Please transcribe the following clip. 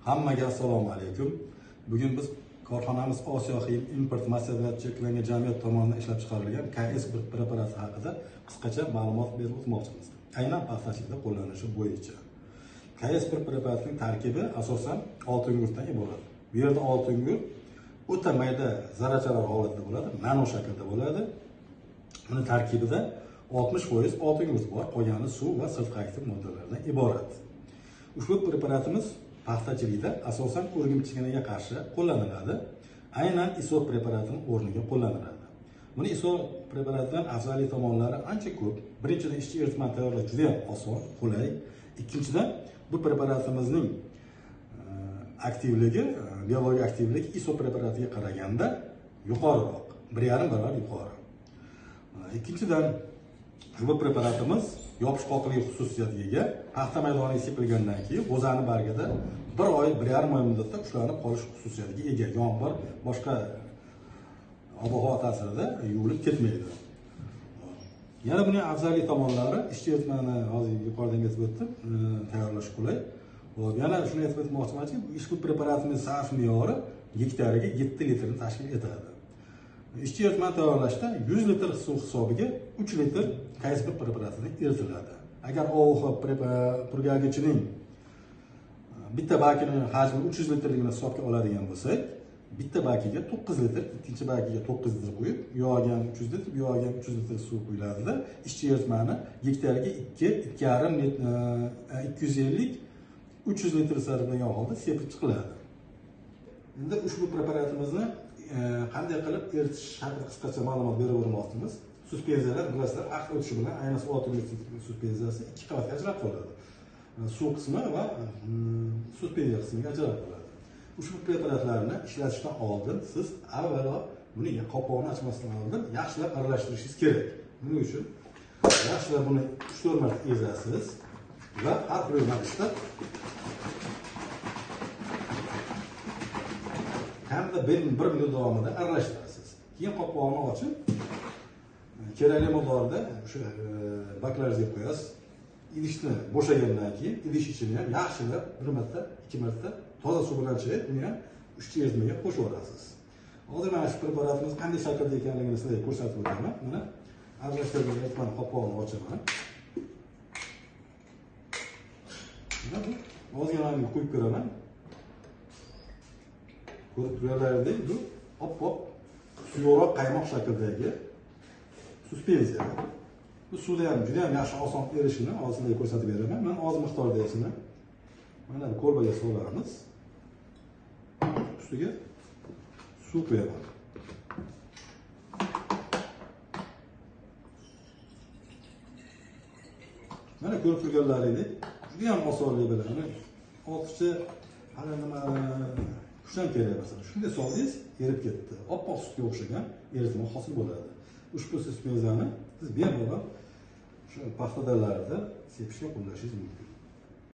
Hammaga assalomu alaykum. Bugun biz korxonamiz Osiyo Xim import massivlat cheklangan jamiyat tomonidan ishlab chiqarilgan KS1 preparati haqida qisqacha ma'lumot berib o'tmoqchimiz. Aynan paxtachilikda qo'llanilishi bo'yicha. KS1 preparatining tarkibi asosan oltin gurtdan iborat. Bu yerda oltin gurt o'ta mayda zarrachalar holatida bo'ladi, nano shaklda bo'ladi. Uning tarkibida 60% oltin gurt bor, qolgani suv va sirtqi aktiv moddalardan iborat. Ushbu preparatimiz paxtachilikda asosan o'rgimchiginiga qarshi qo'llaniladi. Aynan ISO preparatining o'rniga qo'llaniladi. Buni ISO preparatidan afzallik tomonlari ancha ko'p. Birinchidan, ishchi eritmani tayyorlash juda ham oson, qulay. Ikkinchidan, bu preparatimizning aktivligi, biologik aktivligi ISO preparatiga qaraganda yuqoriroq, 1,5 barobar yuqori. Ikkinchidan, bu preparatimiz yopishqoqlik xususiyatiga ega. Paxta maydoniga sepilgandan keyin g'o'zani bargida 1 oy, 1,5 oy muddatda ushlanib qolish xususiyatiga ega. Yomg'ir, boshqa ob-havo ta'sirida yuvilib ketmaydi. Yana buning afzallik tomonlari, ishchi eritmani hozir yuqorida aytib o'tdim, tayyorlash qulay. Yana shuni aytib o'tmoqchimanki, ushbu preparatimiz sarf me'yori gektariga 7 litrni tashkil etadi. Ishchi eritmani tayyorlashda 100 litr suv hisobiga 3 litr KS1 preparatini eritiladi. Agar OOH purkagichining bitta bakining hajmi 300 litrligini hisobga oladigan bo'lsak, bitta bakiga 9 litr, ikkinchi bakiga 9 litr qo'yib, bu yoqqa 300 litr, bu yoqqa 300 litr suv quyiladi-da, ishchi eritmani gektariga 250-300 litr sarflangan holda sepib chiqiladi. Endi ushbu preparatimizni qanday qilib eritish haqida qisqacha ma'lumot berib o'tmoqchimiz. Suspenziyalar bilasizlar, aqd o'tishi bilan ayniqsa oltin suspenziyasi ikki qavatga ajralib qoladi. Suv qismi va suspenziya qismiga ajralib qoladi. Ushbu preparatlarni ishlatishdan oldin siz avvalo buni qopqog'ini ochmasdan oldin yaxshilab aralashtirishingiz kerak. Buning uchun yaxshilab buni 3-4 marta ezasiz va har bir yo'nalishda kamida 1 minut davomida aralashtirasiz. Keyin qopqog'ini ochib, kerakli miqdorda o'sha baklaringizga qo'yasiz. Idishni bo'shagandan keyin idish ichini ham yaxshilab 1 marta, 2 marta toza suv bilan chayib, uni ham ishchi eritmaga qo'shib yuborasiz. Hozir mana shu preparatimiz qanday shaklda ekanligini sizlarga ko'rsatib o'taman. Mana aralashtirgan eritmani qopqog'ini ochaman. Mana bu ozgina qo'yib ko'raman. Ko'rib turganlaringdek, bu oppoq, suyuqroq qaymoq shaklidagi suspenziya. Bu suvda ham juda ham yaxshi oson erishini hozirda ko'rsatib beraman. Men oz miqdorda esini mana bu kolbaga solamiz. Ustiga suv qo'yaman. Mana ko'rib turganlaringdek, juda ham osonlik bilan ortiqcha hali nima kucham kerak emas. Shunday soldingiz, erib ketdi. Oppoq sutga o'xshagan eritma hosil bo'ladi. Ushbu suspenziyani siz bemalol shu paxta dallarida sepishga qo'llashingiz mumkin.